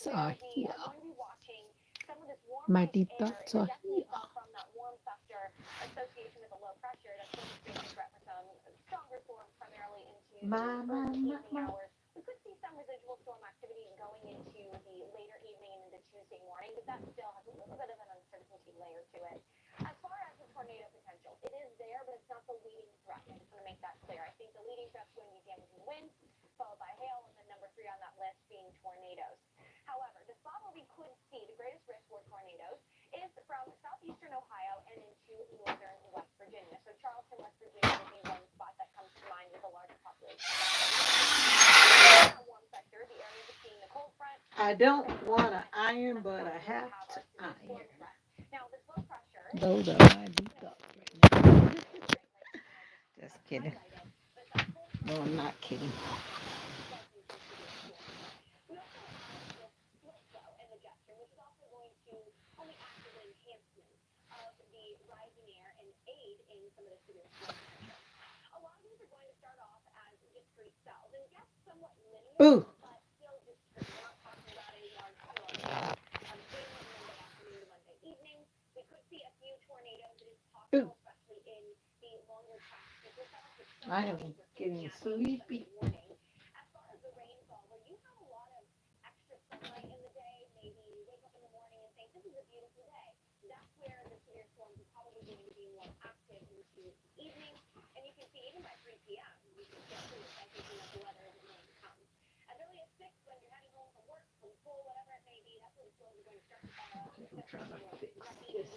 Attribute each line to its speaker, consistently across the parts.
Speaker 1: thoughts are here. My deep thoughts are here. My. I don't want to iron, but I have to iron. Those are my deep thoughts right now. Just kidding. No, I'm not kidding. Ooh. Ooh. I am getting sleepy. I'm trying to fix this.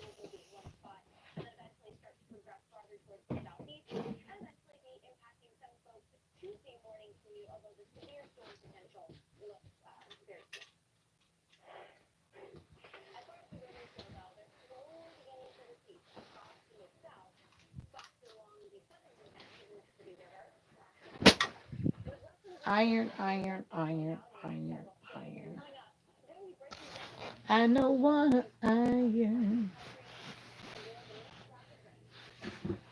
Speaker 1: Iron, iron, iron, iron, iron. I know one iron.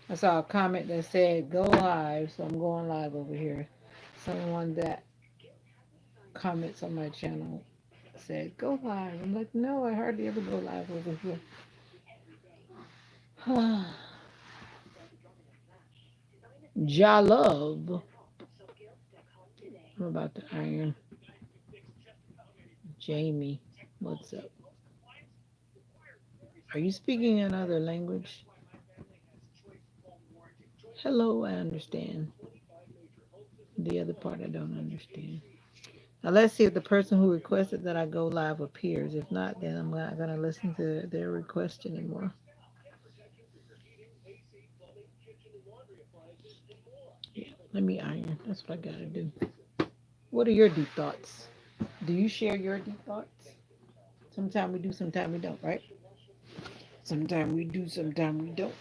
Speaker 1: I saw a comment that said go live, so I'm going live over here. Someone that comments on my channel said go live. I'm like, no, I hardly ever go live over here. Ja love. I'm about to iron. Jamie, what's up? Are you speaking another language? Hello, I understand. The other part I don't understand. Now let's see if the person who requested that I go live appears. If not, then I'm not gonna listen to their request anymore. Yeah, let me iron. That's what I gotta do. What are your deep thoughts? Do you share your deep thoughts? Sometimes we do, sometimes we don't, right? Sometimes we do, sometimes we don't.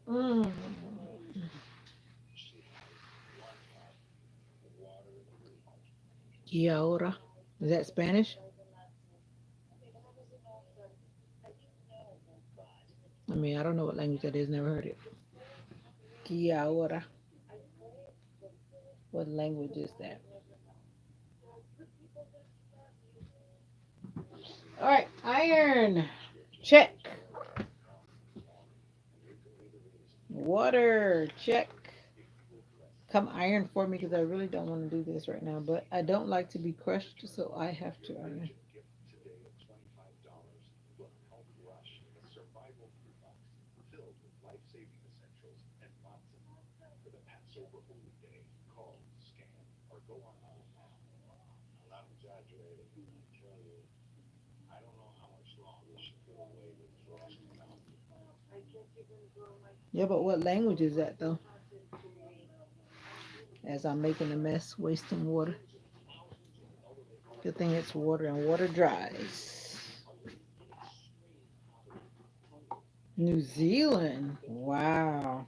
Speaker 1: Mm. Y ahora. Is that Spanish? I mean, I don't know what language that is. Never heard it. Y ahora. What language is that? All right, iron. Check. Water. Check. Come iron for me because I really don't want to do this right now. But I don't like to be crushed, so I have to iron. Yeah, but what language is that though? As I'm making a mess, wasting water. Good thing it's water and water dries. New Zealand. Wow.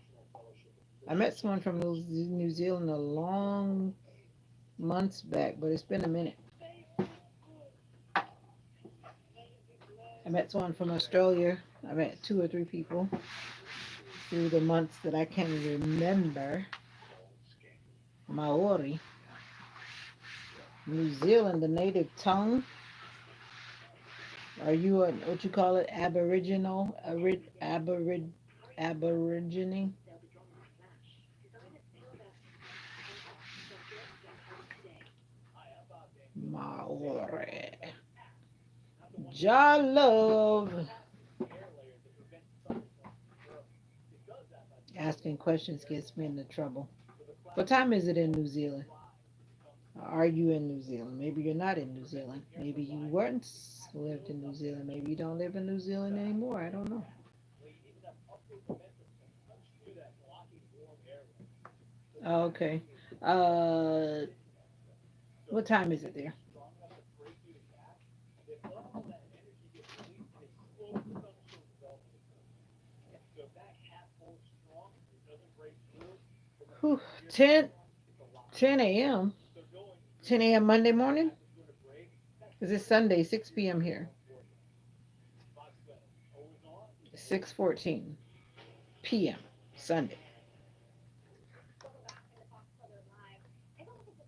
Speaker 1: I met someone from New Zealand a long months back, but it's been a minute. I met someone from Australia. I met two or three people through the months that I can remember. Maori, New Zealand, the native tongue. Are you a what you call it? Aboriginal, aborigine, Maori. Ja love asking questions gets me into trouble. What time is it in New Zealand? Are you in New Zealand? Maybe you're not in New Zealand. Maybe you weren't lived in New Zealand. Maybe you don't live in New Zealand anymore. I don't know. Okay. Uh, what time is it there? Whew, 10, 10 a.m. 10 a.m. Monday morning? Is it Sunday? 6 p.m. here. 6:14 p.m. Sunday.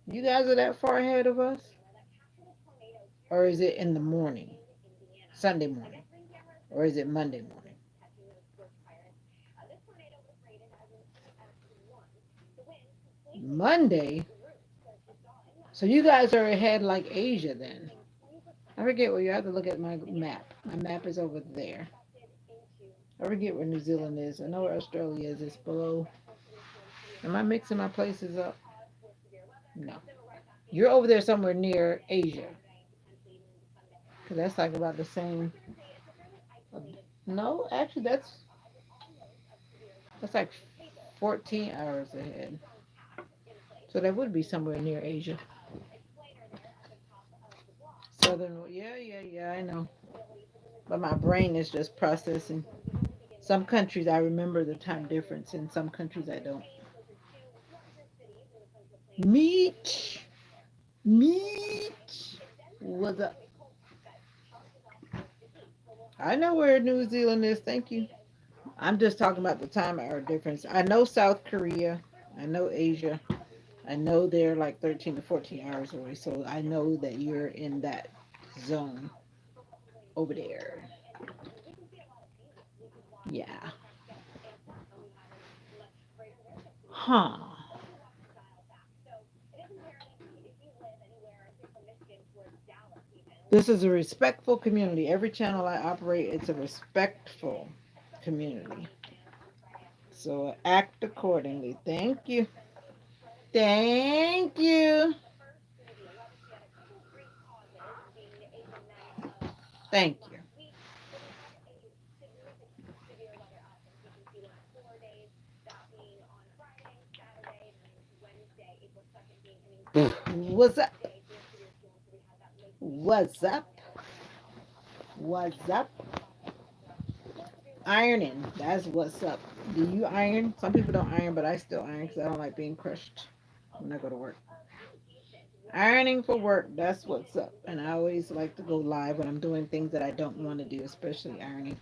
Speaker 1: You guys are that far ahead of us? Or is it in the morning? Sunday morning? Or is it Monday morning? Monday? So you guys are ahead like Asia then. I forget where you have to look at my map. My map is over there. I forget where New Zealand is. I know where Australia is. It's below. Am I mixing my places up? No. You're over there somewhere near Asia. Because that's like about the same. No, actually, that's like 14 hours ahead. So that would be somewhere near Asia. Southern, yeah, yeah, yeah, I know. But my brain is just processing. Some countries I remember the time difference, in some countries I don't. Meat, meat. Was a, I know where New Zealand is. Thank you. I'm just talking about the time hour difference. I know South Korea. I know Asia. I know they're like 13 to 14 hours away. So I know that you're in that zone over there. Yeah. Huh. This is a respectful community. Every channel I operate, it's a respectful community. So act accordingly. Thank you. Thank you. Thank you. What's up? What's up? What's up? Ironing. That's what's up. Do you iron? Some people don't iron, but I still iron because I don't like being crushed when I go to work. Ironing for work. That's what's up. And I always like to go live when I'm doing things that I don't want to do, especially ironing.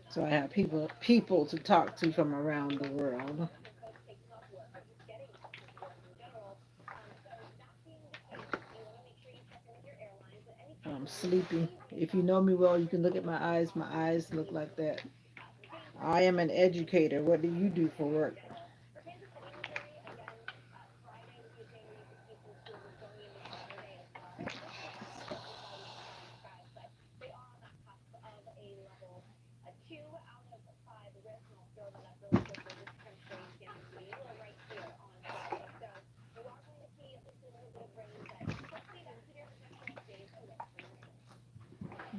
Speaker 1: So I have people to talk to from around the world. I'm sleepy. If you know me well, you can look at my eyes. My eyes look like that. I am an educator. What do you do for work?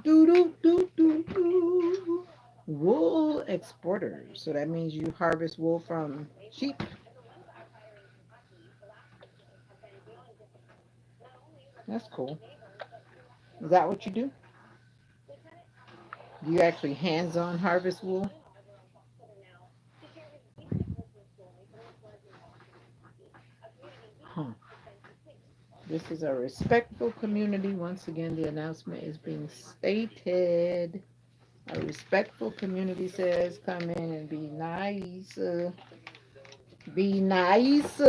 Speaker 1: Do do do do do. Wool exporters. So that means you harvest wool from sheep. That's cool. Is that what you do? Do you actually hands-on harvest wool? Huh. This is a respectful community. Once again, the announcement is being stated. A respectful community says come in and be nice. Be nice.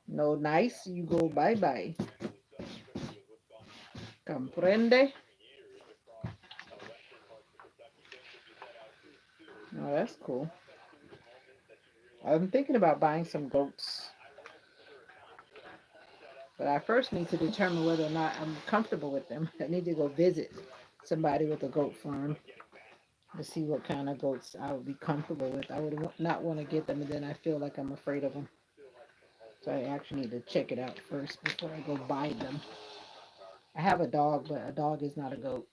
Speaker 1: No nice, you go bye bye. Comprende? Oh, that's cool. I'm thinking about buying some goats, but I first need to determine whether or not I'm comfortable with them. I need to go visit somebody with a goat farm to see what kind of goats I would be comfortable with. I would not want to get them and then I feel like I'm afraid of them. So I actually need to check it out first before I go buy them. I have a dog, but a dog is not a goat,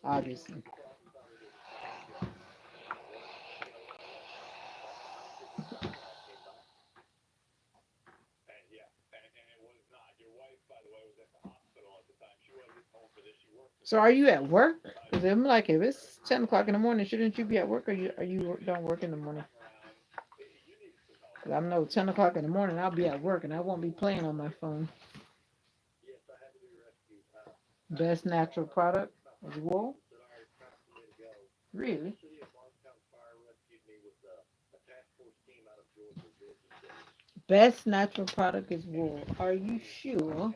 Speaker 1: obviously. So are you at work? Because I'm like, if it's 10 o'clock in the morning, shouldn't you be at work, or you don't work in the morning? 'Cause I know 10 o'clock in the morning I'll be at work and I won't be playing on my phone. Best natural product is wool. Really? Best natural product is wool. Are you sure?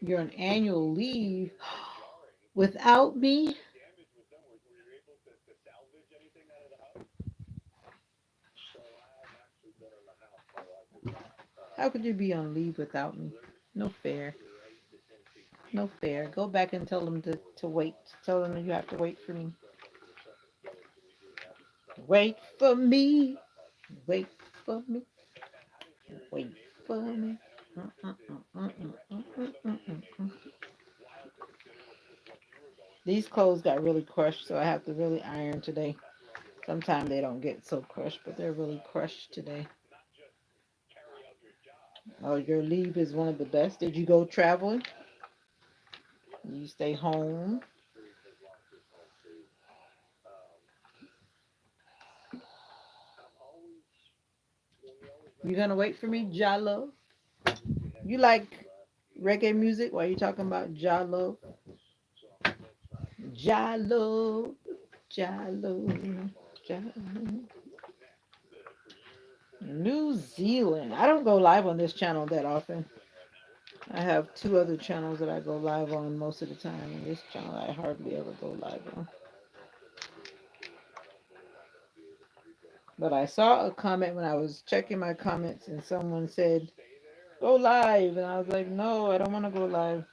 Speaker 1: You're on annual leave without me? How could you be on leave without me? No fair. No fair. Go back and tell them to wait. Tell them that you have to wait for me. Wait for me. Wait for me. Wait for me. These clothes got really crushed, so I have to really iron today. Sometimes they don't get so crushed, but they're really crushed today. Oh, your leave is one of the best. Did you go traveling? You stay home. You gonna wait for me, Jalo? You like reggae music? Why are you talking about Jalo? Jalo, Jalo, Jalo. New Zealand. I don't go live on this channel that often. I have two other channels that I go live on most of the time, and this channel I hardly ever go live on. But I saw a comment when I was checking my comments, and someone said, "Go live," and I was like, "No, I don't want to go live."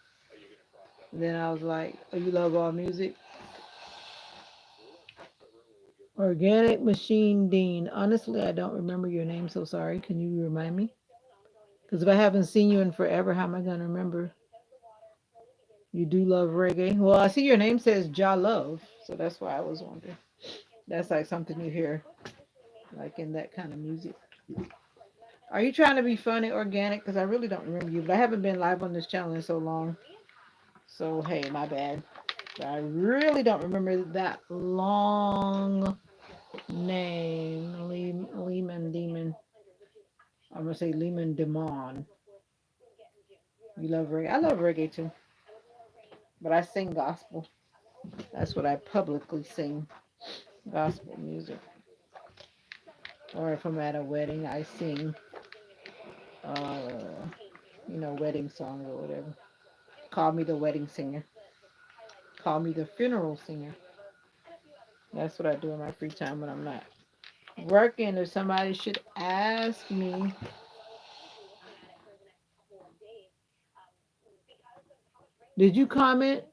Speaker 1: And then I was like, "Oh, you love all music?" Organic Machine Dean. Honestly, I don't remember your name, so sorry. Can you remind me? Because if I haven't seen you in forever, how am I going to remember? You do love reggae. Well, I see your name says Ja Love, so that's why I was wondering. That's like something you hear, like in that kind of music. Are you trying to be funny, organic? Because I really don't remember you, but I haven't been live on this channel in so long. So hey, my bad. I really don't remember that long name. Lehman Demon. I'm gonna say Lehman Demon. You love reggae? I love reggae too, but I sing gospel. That's what I publicly sing. Gospel music. Or if I'm at a wedding, I sing, uh, wedding songs or whatever. Call me the wedding singer. Call me the funeral singer. That's what I do in my free time when I'm not working. If somebody should ask me, did you comment?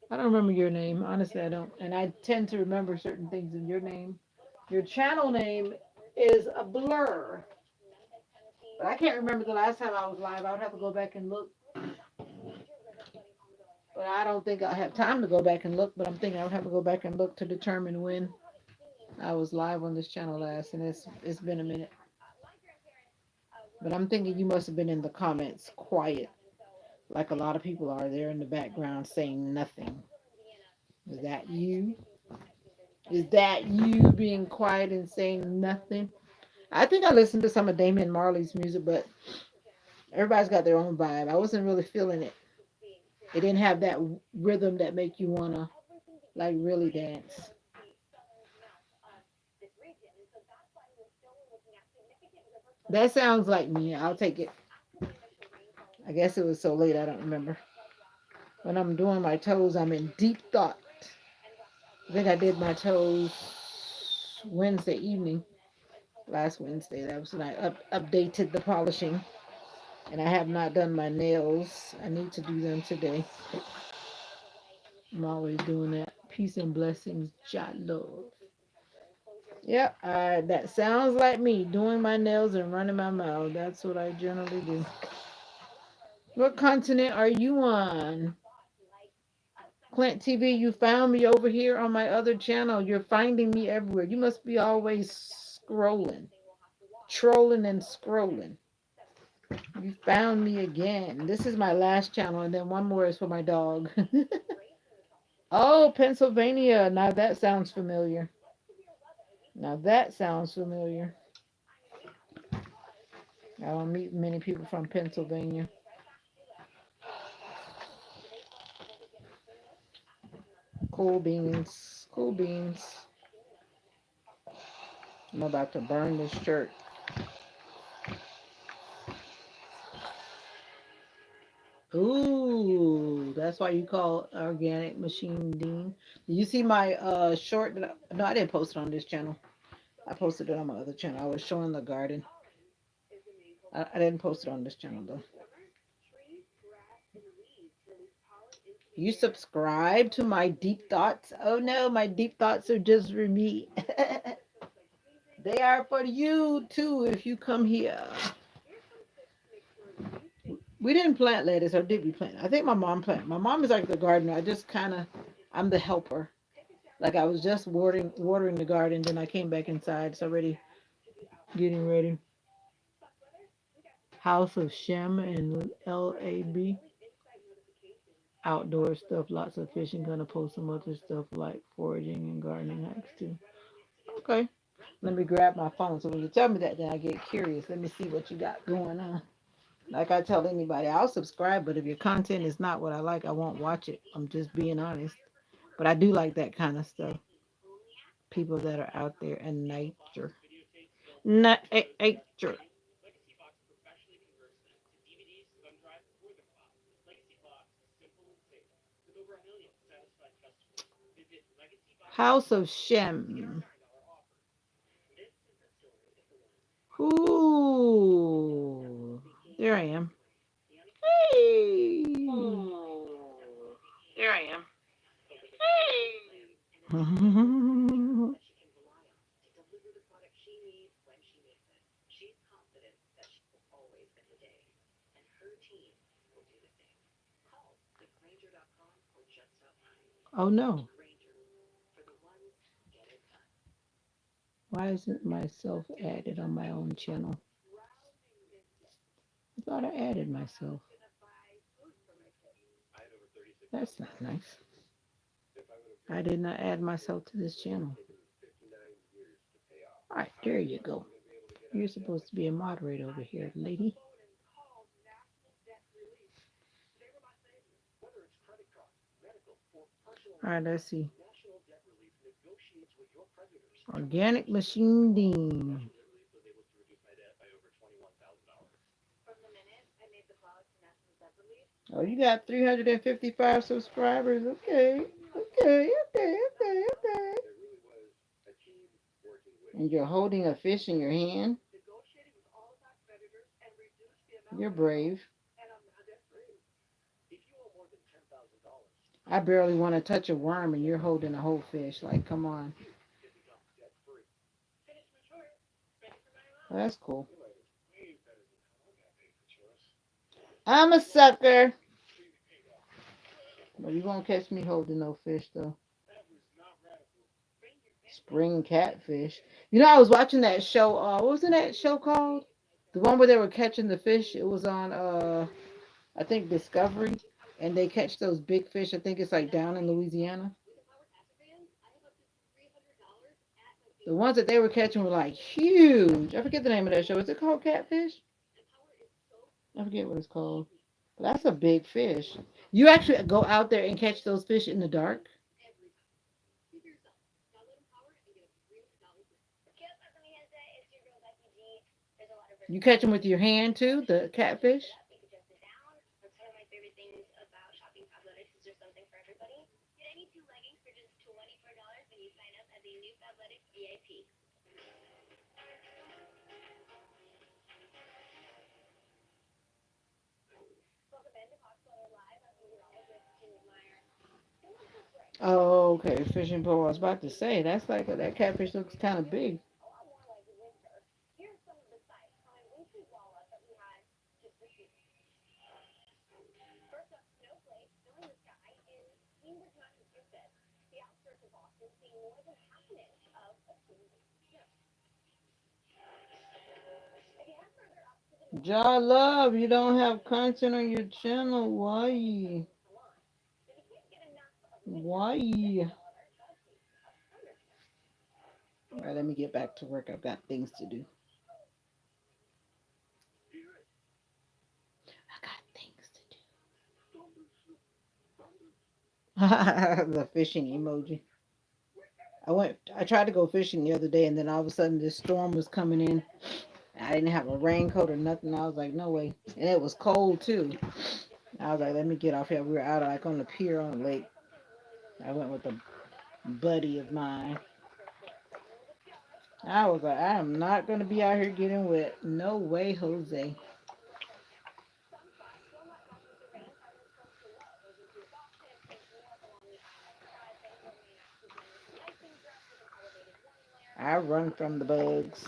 Speaker 1: I don't remember your name. Honestly, I don't. And I tend to remember certain things in your name. Your channel name is a blur. But I can't remember the last time I was live. I would have to go back and look. But I don't think I'll have time to go back and look. But I'm thinking I would have to go back and look to determine when I was live on this channel last. And it's been a minute. But I'm thinking you must have been in the comments quiet, like a lot of people are there in the background saying nothing. Is that you? Is that you being quiet and saying nothing? I think I listened to some of Damian Marley's music, but everybody's got their own vibe. I wasn't really feeling it. It didn't have that rhythm that make you wanna like really dance. That sounds like me. I'll take it. I guess it was so late I don't remember. When I'm doing my toes, I'm in deep thought. I think I did my toes Wednesday evening, last Wednesday. That was when I updated the polishing. And I have not done my nails. I need to do them today. I'm always doing that. Peace and blessings, Jah love. Yep, that sounds like me doing my nails and running my mouth. That's what I generally do. What continent are you on? Clint TV, you found me over here on my other channel. You're finding me everywhere. You must be always scrolling, trolling, and scrolling. You found me again. This is my last channel, and then one more is for my dog. Oh, Pennsylvania. Now that sounds familiar. Now that sounds familiar. I don't meet many people from Pennsylvania. Cool beans. Cool beans. I'm about to burn this shirt. Ooh, that's why you call organic machine Dean. Did you see my short? No, I didn't post it on this channel. I posted it on my other channel. I was showing the garden. I didn't post it on this channel though. You subscribe to my deep thoughts? Oh no, my deep thoughts are just for me. They are for you too if you come here. We didn't plant lettuce, or did we plant? I think my mom planted. My mom is like the gardener. I just kind of, I'm the helper. Like I was just watering the garden, then I came back inside. It's already getting ready. House of Shem and LAB. Outdoor stuff, lots of fishing. Gonna post some other stuff like foraging and gardening hacks too. Okay. Let me grab my phone. So when you tell me that, then I get curious. Let me see what you got going on. Like I tell anybody, I'll subscribe, but if your content is not what I like, I won't watch it. I'm just being honest. But I do like that kind of stuff. People that are out there in nature. Nature. House of Shem. Ooh. There I am. Hey. There I am. Oh no. Why isn't myself added on my own channel? I thought I added myself. That's not nice. I did not add myself to this channel. All right, there you go. You're supposed to be a moderator over here, lady. All right, let's see. Organic Machine Dean. Oh, you got 355 subscribers. Okay. Okay, okay, okay, okay. And you're holding a fish in your hand. You're brave. I barely want to touch a worm and you're holding a whole fish. Like, come on. Well, that's cool. I'm a sucker. But you won't catch me holding no fish, though. Spring catfish. You know, I was watching that show. What was that show called? The one where they were catching the fish. It was on, I think, Discovery. And they catch those big fish. I think it's like down in Louisiana. The ones that they were catching were like huge. I forget the name of that show. Is it called Catfish? I forget what it's called. But that's a big fish. You actually go out there and catch those fish in the dark? You catch them with your hand too, the catfish? Oh, okay. Fishing pole. I was about to say that's like that catfish looks kind of big. Ja Love, you don't have content on your channel. Why? Why? All right, let me get back to work. I've got things to do. I got things to do. The fishing emoji. I tried to go fishing the other day, and then all of a sudden this storm was coming in. I didn't have a raincoat or nothing. I was like, no way. And it was cold too. I was like, let me get off here. We were out like on the pier on the lake. I went with a buddy of mine. I was like, I am not going to be out here getting wet. No way, Jose. I run from the bugs.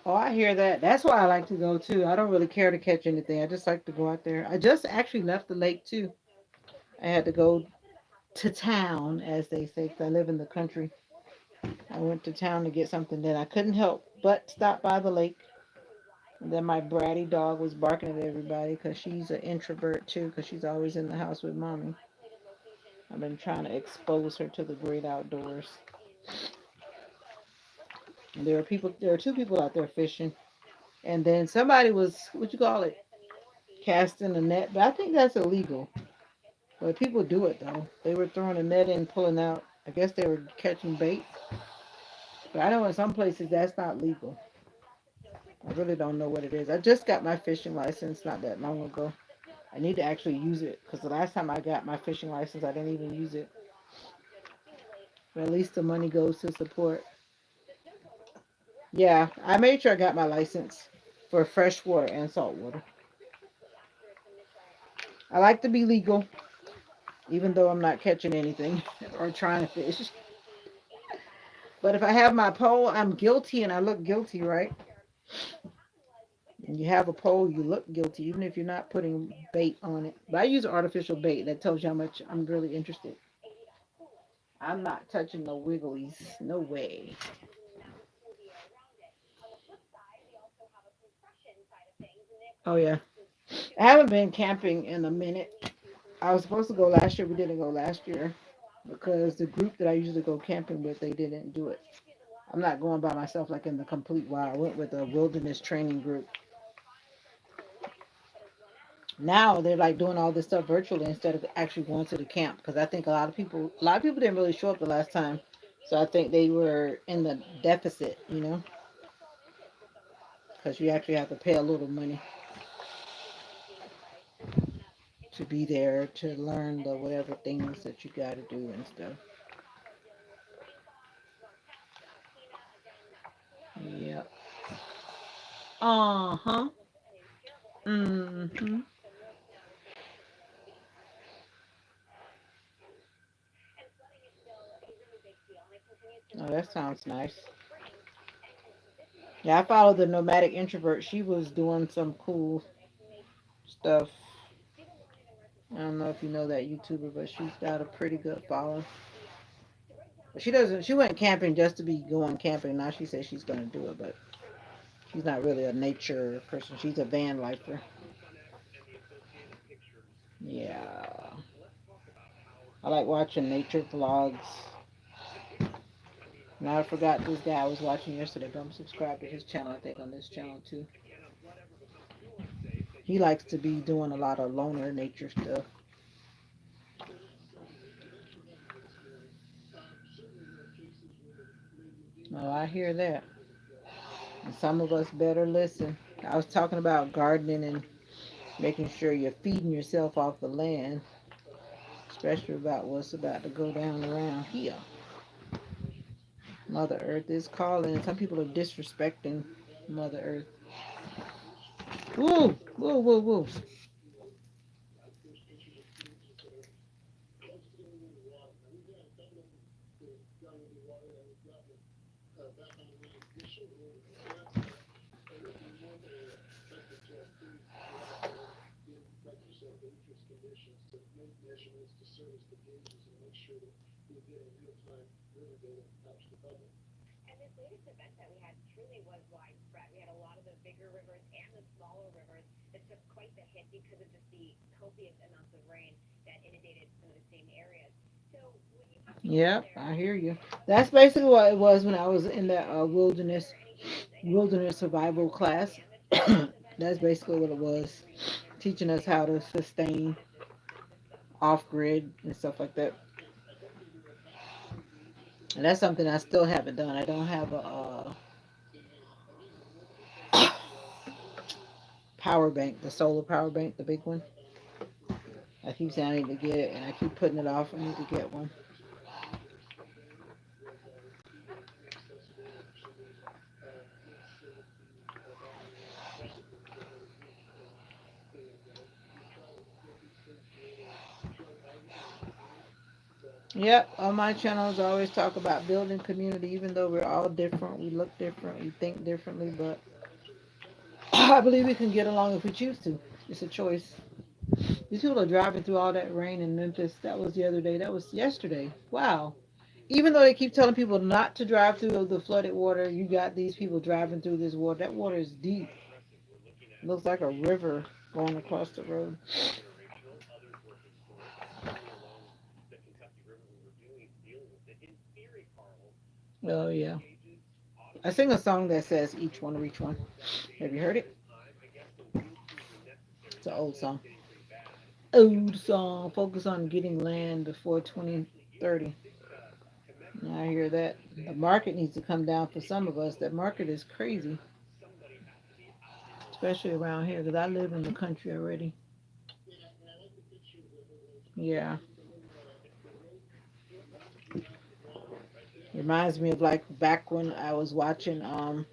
Speaker 1: Oh, I hear that. That's why I like to go too. I don't really care to catch anything. I just like to go out there. I just actually left the lake too. I had to go to town, as they say, 'cause I live in the country. I went to town to get something that I couldn't help but stop by the lake. And then my bratty dog was barking at everybody because she's an introvert too, because she's always in the house with mommy. I've been trying to expose her to the great outdoors. And there are two people out there fishing. And then somebody was, what you call it, casting a net. But I think that's illegal. But people do it though. They were throwing a net in, pulling out. I guess they were catching bait. But I know in some places that's not legal. I really don't know what it is. I just got my fishing license not that long ago. I need to actually use it because the last time I got my fishing license, I didn't even use it. But at least the money goes to support. Yeah, I made sure I got my license for freshwater and saltwater. I like to be legal, even though I'm not catching anything or trying to fish. But if I have my pole, I'm guilty and I look guilty, right? And you have a pole, you look guilty, even if you're not putting bait on it. But I use artificial bait. That tells you how much I'm really interested. I'm not touching no wigglies. No way. Oh, yeah. I haven't been camping in a minute. I was supposed to go last year. We didn't go last year because the group that I usually go camping with, they didn't do it. I'm not going by myself like in the complete wild. I went with a wilderness training group. Now they're like doing all this stuff virtually instead of actually going to the camp because I think a lot of people didn't really show up the last time. So I think they were in the deficit, because you actually have to pay a little money to be there to learn the whatever things that you got to do and stuff. Yep. Uh huh. Mm-hmm. Oh, that sounds nice. Yeah, I followed the nomadic introvert. She was doing some cool stuff. I don't know if you know that YouTuber, but she's got a pretty good following. But she doesn't. She went camping just to be going camping. Now she says she's gonna do it, but she's not really a nature person. She's a van lifer. Yeah, I like watching nature vlogs. Now I forgot this guy I was watching yesterday, but I'm subscribed to his channel, I think, on this channel too. He likes to be doing a lot of loner nature stuff. Oh, I hear that. And some of us better listen. I was talking about gardening and making sure you're feeding yourself off the land, especially about what's about to go down around here. Mother Earth is calling, and some people are disrespecting Mother Earth. Woo, woo, woo, woo. Yep, I hear you. That's basically what it was when I was in that wilderness survival class. That's basically what it was, teaching us how to sustain off grid and stuff like that. And that's something I still haven't done. I don't have a power bank, the solar power bank, the big one. I keep saying I need to get it, and I keep putting it off. I need to get one. Yep, on my channels, I always talk about building community, even though we're all different, we look different, we think differently, but I believe we can get along if we choose to. It's a choice. These people are driving through all that rain in Memphis. That was the other day. That was yesterday. Wow. Even though they keep telling people not to drive through the flooded water, you got these people driving through this water. That water is deep. Looks like a river going across the road. Oh, yeah. I sing a song that says each one reach one. Have you heard it? It's an old song. Old song. Focus on getting land before 2030. I hear that. The market needs to come down for some of us. That market is crazy, especially around here because I live in the country already. Yeah. Reminds me of like back when I was watching The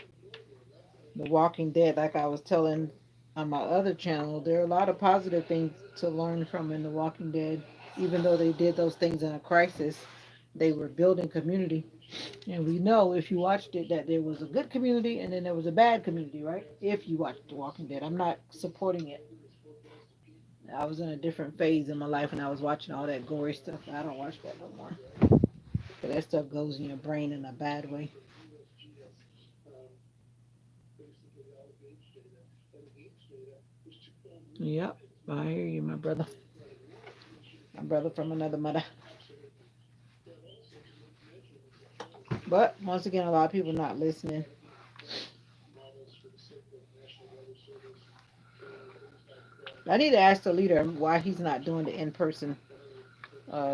Speaker 1: Walking Dead, like I was telling on my other channel, there are a lot of positive things to learn from in The Walking Dead. Even though they did those things in a crisis, they were building community. And we know if you watched it that there was a good community and then there was a bad community, right? If you watched The Walking Dead. I'm not supporting it. I was in a different phase in my life when I was watching all that gory stuff. I don't watch that no more. But that stuff goes in your brain in a bad way. Yep. I hear you, my brother. My brother from another mother. But once again, a lot of people not listening. I need to ask the leader why he's not doing the in-person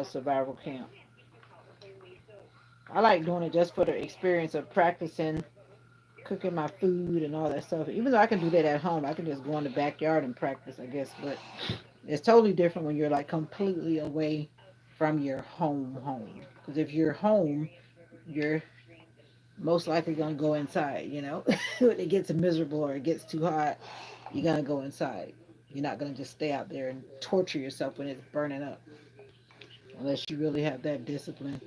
Speaker 1: survival camp. I like doing it just for the experience of practicing cooking my food and all that stuff. Even though I can do that at home, I can just go in the backyard and practice, I guess. But it's totally different when you're like completely away from your home. Because if you're home, you're most likely gonna go inside. When it gets miserable or it gets too hot, you're gonna go inside. You're not gonna just stay out there and torture yourself when it's burning up, unless you really have that discipline.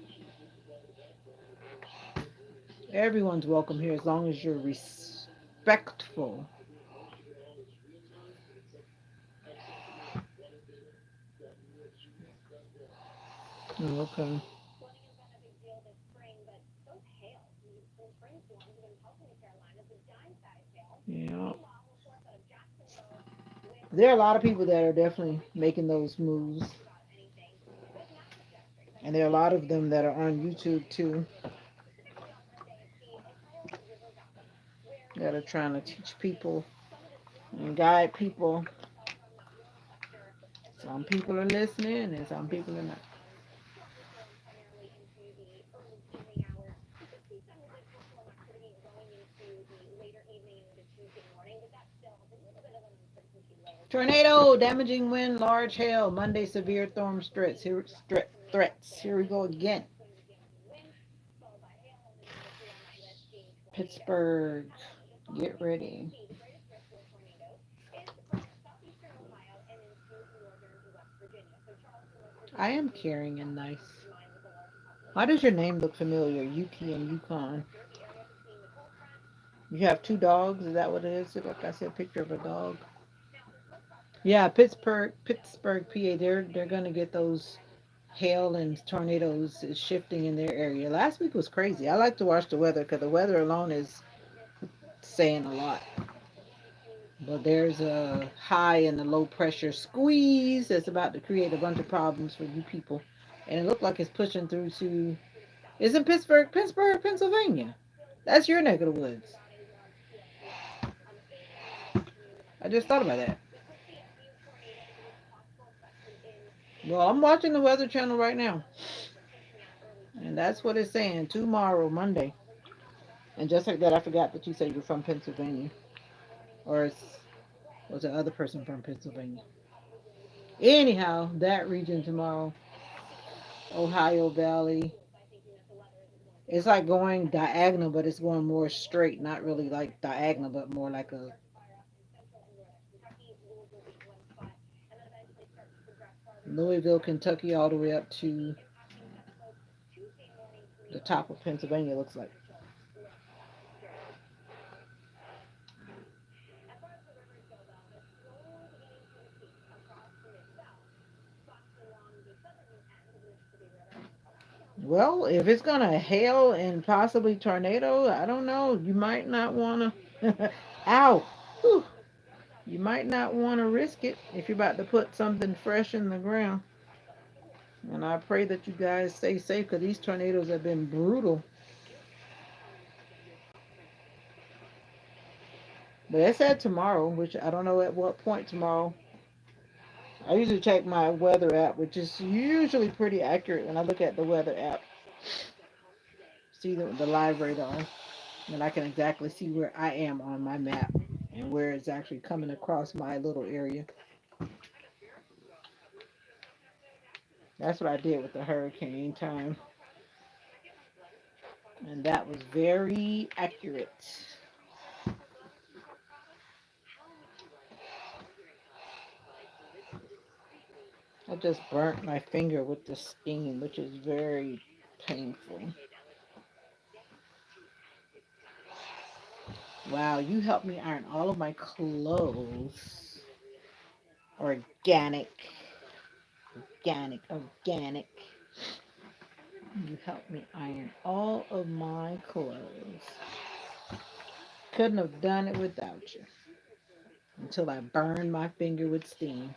Speaker 1: Everyone's welcome here as long as you're respectful. Oh, okay. Yeah. There are a lot of people that are definitely making those moves, and there are a lot of them that are on YouTube too. that are trying to teach people and guide people. Some people are listening and some people are not. Tornado, damaging wind, large hail, Monday severe storm threats. Here we go again. Pittsburgh, get ready. I am caring and nice. Why does your name look familiar? Yuki and Yukon. You have two dogs? Is that what it is? Like I see a picture of a dog. Yeah, Pittsburgh, PA. They're gonna get those hail and tornadoes is shifting in their area. Last week was crazy. I like to watch the weather because the weather alone is saying a lot. But there's a high and a low pressure squeeze that's about to create a bunch of problems for you people. And it looked like it's pushing through to, isn't Pittsburgh, Pennsylvania? That's your neck of the woods. I just thought about that. Well, I'm watching the Weather Channel right now. And that's what it's saying. Tomorrow, Monday. And just like that, I forgot that you said you're from Pennsylvania. Or was the other person from Pennsylvania? Anyhow, that region tomorrow, Ohio Valley. It's like going diagonal, but it's going more straight. Not really like diagonal, but more like a Louisville, Kentucky, all the way up to the top of Pennsylvania, looks like. Well, if it's gonna hail and possibly tornado, I don't know. You might not wanna. Ow! Whew. You might not want to risk it if you're about to put something fresh in the ground. And I pray that you guys stay safe because these tornadoes have been brutal. But it said tomorrow, which I don't know at what point tomorrow. I usually check my weather app, which is usually pretty accurate when I look at the weather app. See the live radar, and I can exactly see where I am on my map and where it's actually coming across my little area. That's what I did with the hurricane time, and that was very accurate. I just burnt my finger with the steam, which is very painful. Wow, you helped me iron all of my clothes. Organic, organic. You helped me iron all of my clothes. Couldn't have done it without you until I burned my finger with steam.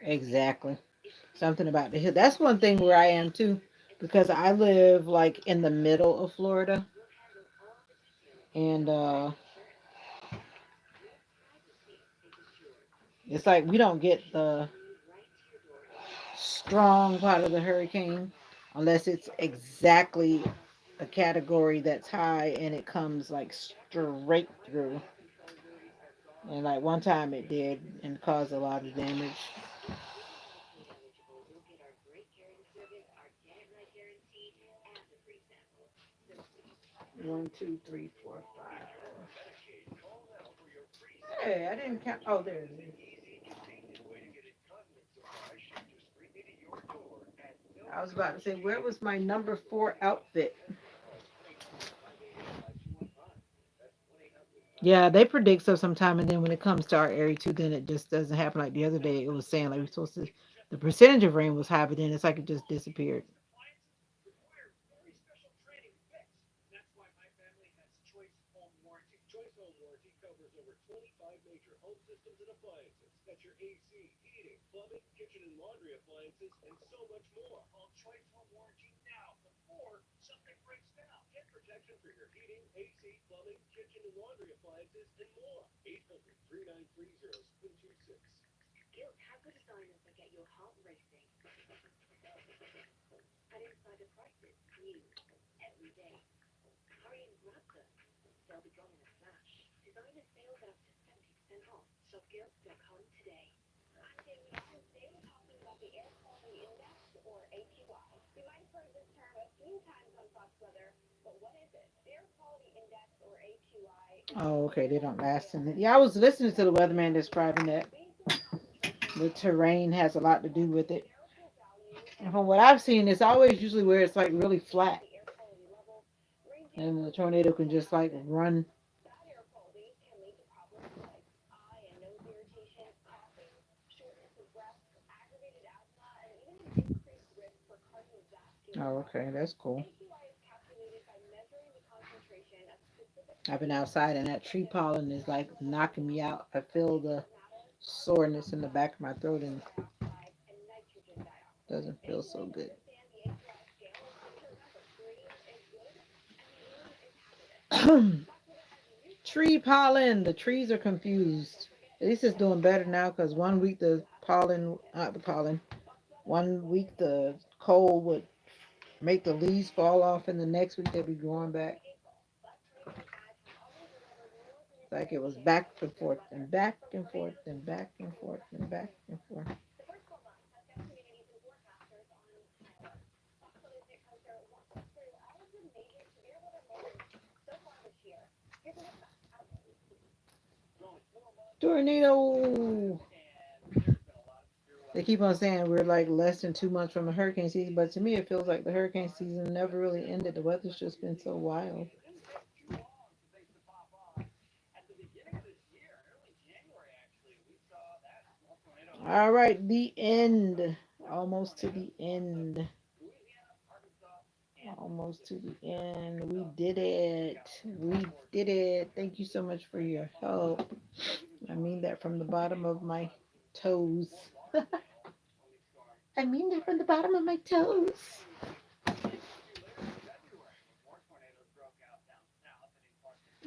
Speaker 1: Exactly. Something about the hill. That's one thing where I am too, because I live like in the middle of Florida, and it's like we don't get the strong part of the hurricane unless it's exactly a category that's high and it comes like straight through. And like one time it did and caused a lot of damage. 1, 2, 3, 4, 5. Hey, I didn't count. Oh, there it is. I was about to say, where was my number 4 outfit? Yeah, they predict stuff sometime, and then when it comes to our area too, then it just doesn't happen. Like the other day, it was saying like we're supposed to, the percentage of rain was high, but then it's like it just disappeared. Oh, okay. They don't last in it. Yeah, I was listening to the weatherman describing that the terrain has a lot to do with it. And from what I've seen, it's always usually where it's like really flat, and the tornado can just like run. Oh, okay, that's cool. I've been outside and that tree pollen is like knocking me out. I feel the soreness in the back of my throat and doesn't feel so good. Tree pollen. The trees are confused. At least it's doing better now because one week the pollen, not the pollen, one week the cold would make the leaves fall off, and the next week they'd be growing back. It's like it was back and forth and back and forth and back and forth and back and forth. Tornado. They keep on saying we're like less than 2 months from the hurricane season, but to me it feels like the hurricane season never really ended. The weather's just been so wild. All right, the end. Almost to the end. Almost to the end. We did it. We did it. Thank you so much for your help. I mean that from the bottom of my toes. I mean that from the bottom of my toes.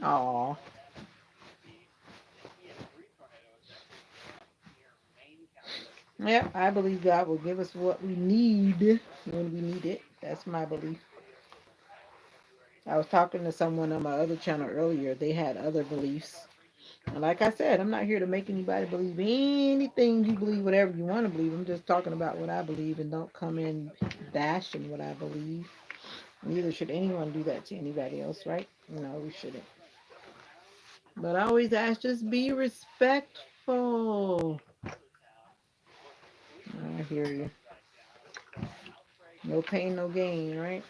Speaker 1: Aw. Yeah, I believe God will give us what we need when we need it. That's my belief. I was talking to someone on my other channel earlier. They had other beliefs. And like I said, I'm not here to make anybody believe anything. You believe whatever you want to believe. I'm just talking about what I believe, and don't come in bashing what I believe. Neither should anyone do that to anybody else, right? No, we shouldn't. But I always ask, just be respectful. I hear you. No pain, no gain, right?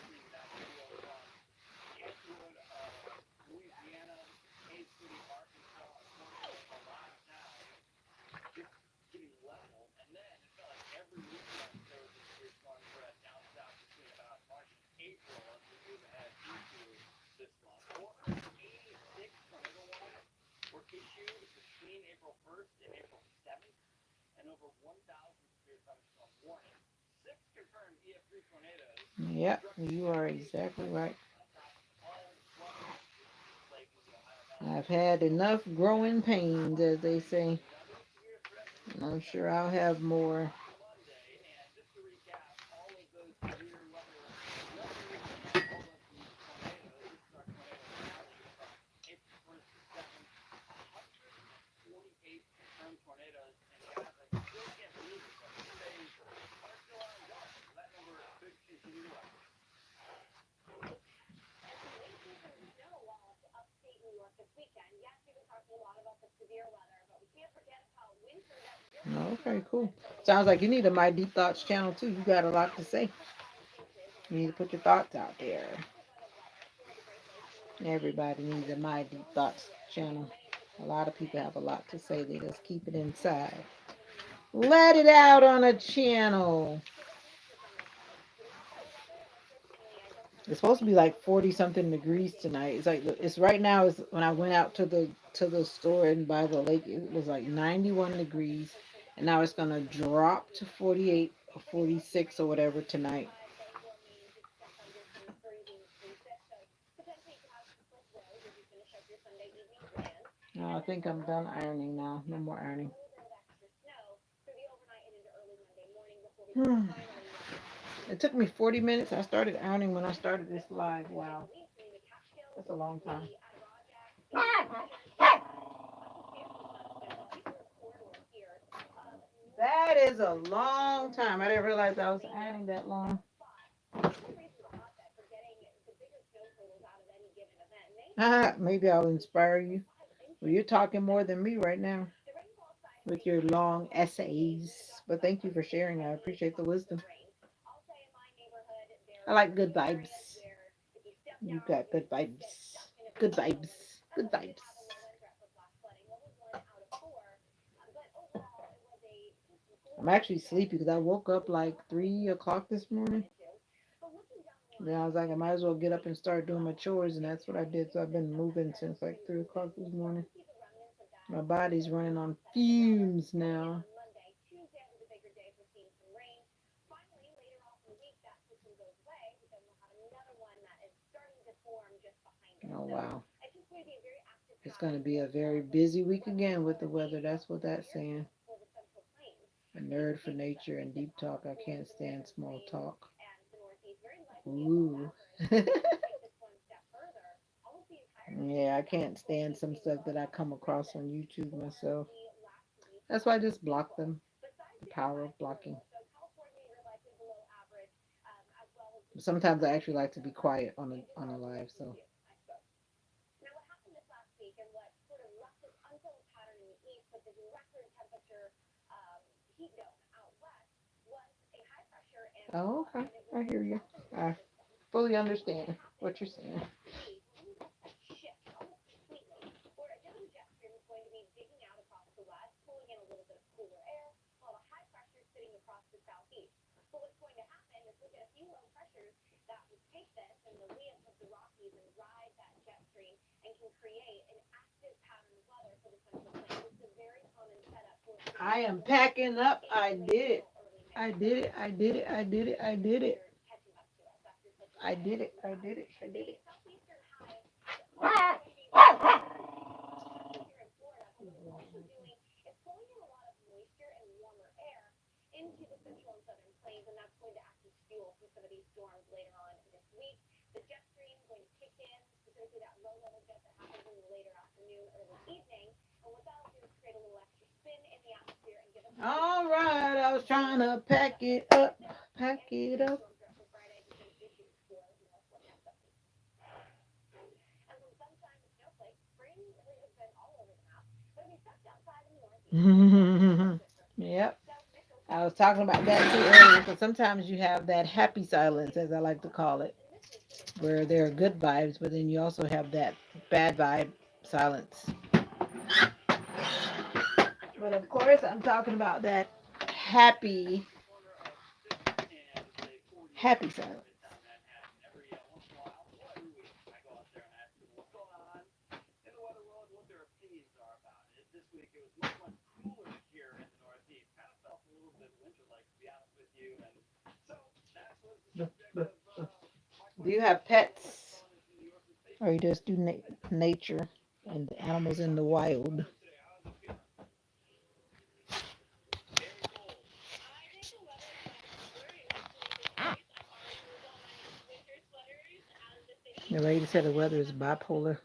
Speaker 1: Yep, you are exactly right. I've had enough growing pains, as they say. I'm sure I'll have more. Okay, cool. Sounds like you need a My Deep Thoughts channel too. You got a lot to say. You need to put your thoughts out there. Everybody needs a My Deep Thoughts channel. A lot of people have a lot to say. They just keep it inside. Let it out on a channel. It's supposed to be like 40 something degrees tonight. It's like it's right now. Is when I went out to the store and by the lake, it was like 91 degrees. and now it's gonna drop to 48 or 46 or whatever tonight. I think I'm done ironing now. No more ironing. It took me 40 minutes. I started ironing when I started this live. Wow, that's a long time. That is a long time. I didn't realize I was ironing that long. Maybe I'll inspire you. Well, you're talking more than me right now with your long essays. But thank you for sharing. I appreciate the wisdom. I like good vibes. You got good vibes. Good vibes. Good vibes. I'm actually sleepy because I woke up like 3 o'clock this morning. Then I was like, I might as well get up and start doing my chores, and that's what I did. So I've been moving since like 3 o'clock this morning. My body's running on fumes now. Oh wow. It's going to be a very busy week again with the weather. That's what that's saying. A nerd for nature and deep talk. I can't stand small talk. Ooh. Yeah, I can't stand some stuff that I come across on YouTube myself. That's why I just block them. The power of blocking. Sometimes I actually like to be quiet on a live, so oh okay. I hear you. I fully understand what you're saying. I am packing up. I did it. I did it. I did it. I did it. I did it. I did it. I did it. I did it. All right. I was trying to pack it up. Pack it up. Yep. I was talking about that too earlier because sometimes you have that happy silence, as I like to call it, where there are good vibes, but then you also have that bad vibe silence. But of course, I'm talking about that happy, happy silence. Do you have pets, or you just do nature and the animals in the wild? The lady said the weather is bipolar.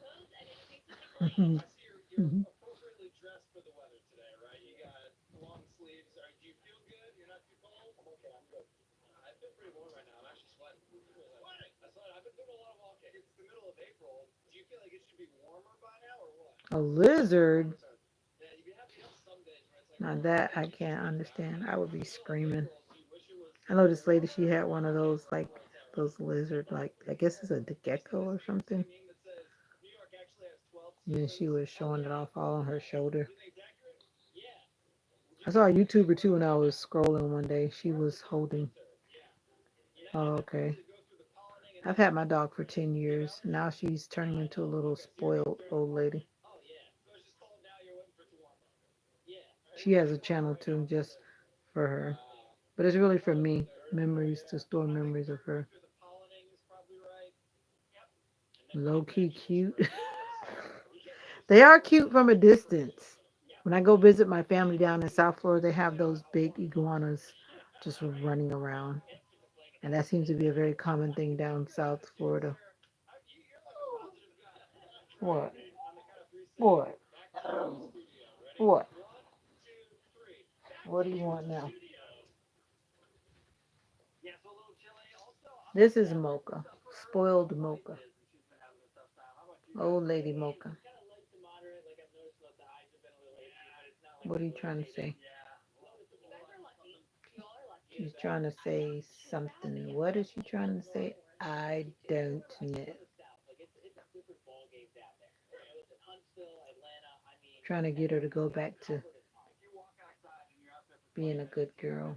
Speaker 1: A lizard? Now that I can't understand. I would be screaming. I know this lady, she had one of those, like, those lizard, like, I guess it's a gecko or something. And she was showing it off all on her shoulder. I saw a YouTuber too when I was scrolling one day. She was holding. Oh, okay. I've had my dog for 10 years. Now she's turning into a little spoiled old lady. She has a channel too, just for her. But it's really for me. Memories to store memories of her. Low key cute. They are cute from a distance. When I go visit my family down in South Florida, they have those big iguanas just running around. And that seems to be a very common thing down South Florida. What? What? What? What do you want now? This is Mocha. Spoiled Mocha. Old lady Mocha. What are you trying to say? She's trying to say something. What is she trying to say? I don't know. Trying to get her to go back to being a good girl.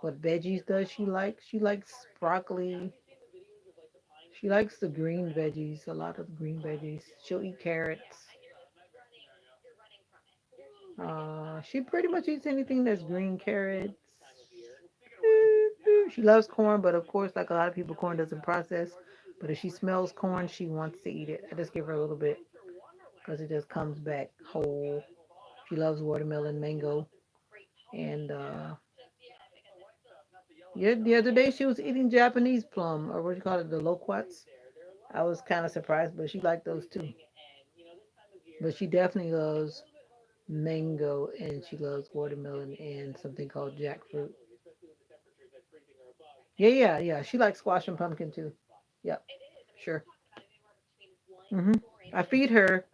Speaker 1: What veggies does she like? She likes broccoli. She likes the green veggies, a lot of green veggies. She'll eat carrots. She pretty much eats anything that's green, carrots. She loves corn, but of course, like a lot of people, corn doesn't process. But if she smells corn, she wants to eat it. I just give her a little bit because it just comes back whole. She loves watermelon, mango, and yeah, the other day she was eating Japanese plum, or what do you call it, the loquats. I was kind of surprised, but she liked those too. But she definitely loves mango, and she loves watermelon and something called jackfruit. Yeah, yeah, yeah. She likes squash and pumpkin too. Yep, sure. hmm I feed her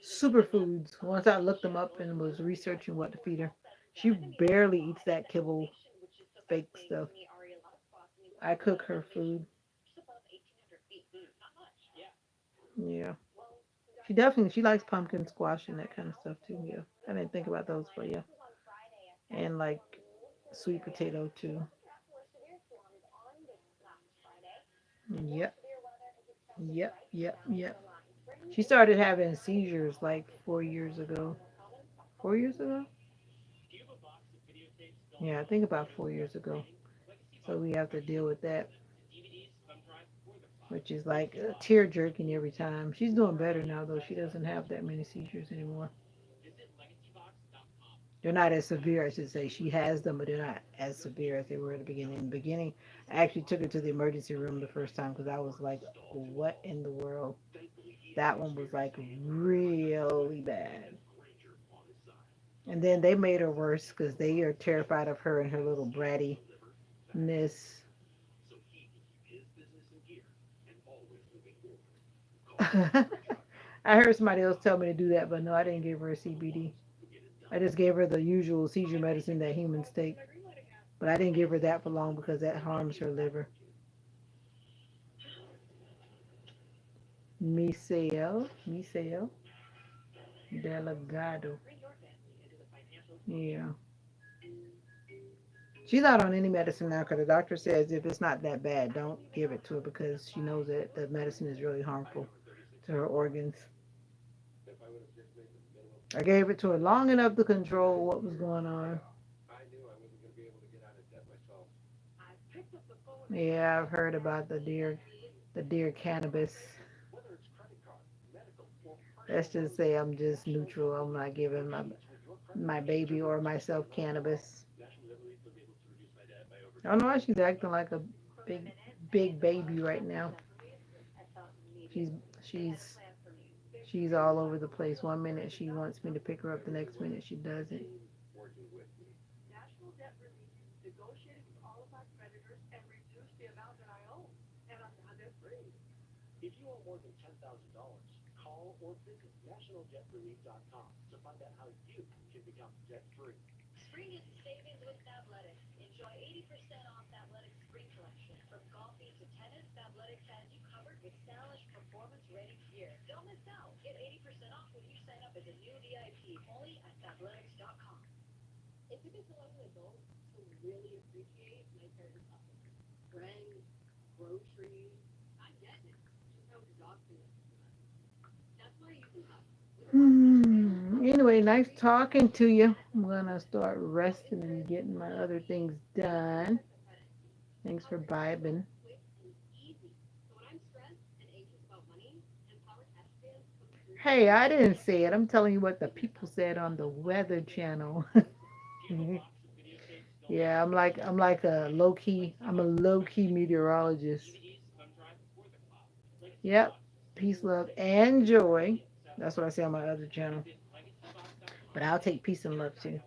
Speaker 1: superfoods. Once I looked them up and was researching what to feed her, she barely eats that kibble fake stuff. I cook her food. Yeah. She likes pumpkin squash and that kind of stuff too. Yeah. I didn't think about those, but yeah. And like sweet potato too. Yep. Yep. Yep. Yep. She started having seizures like 4 years ago. 4 years ago? Yeah, I think about 4 years ago. So we have to deal with that, which is like a tear jerking every time. She's doing better now though. She doesn't have that many seizures anymore. They're not as severe, I should say. She has them, but they're not as severe as they were at the beginning. In the beginning, I actually took her to the emergency room the first time because I was like, what in the world? That one was like really bad. And then they made her worse because they are terrified of her and her little brattiness. I heard somebody else tell me to do that, but no, I didn't give her a CBD. I just gave her the usual seizure medicine that humans take, but I didn't give her that for long because that harms her liver. Misael Delgado. Yeah. She's not on any medicine now because the doctor says if it's not that bad, don't give it to her because she knows that the medicine is really harmful to her organs. I gave it to her long enough to control what was going on. Yeah, I've heard about the dear cannabis. Let's just say I'm just neutral. I'm not giving my baby or myself cannabis. I don't know why she's acting like a big big baby right now. She's she's she's all over the place. One minute she wants me to pick her up, the next minute she doesn't. Anyway, nice talking to you. I'm gonna start resting and getting my other things done. Thanks for vibing. Hey, I didn't say it. I'm telling you what the people said on the Weather Channel. Yeah, I'm like a low key. I'm a low key meteorologist. Yep. Peace, love, and joy. That's what I say on my other channel. But I'll take peace and love too.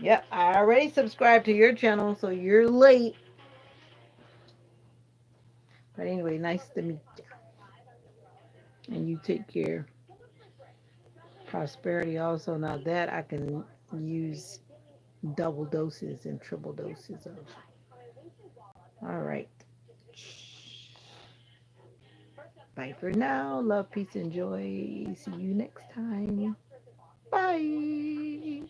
Speaker 1: Yep. I already subscribed to your channel, so you're late. But anyway, nice to meet you. And you take care. Prosperity also. Now that I can use double doses and triple doses of. All right. Bye for now. Love, peace, and joy. See you next time. Bye.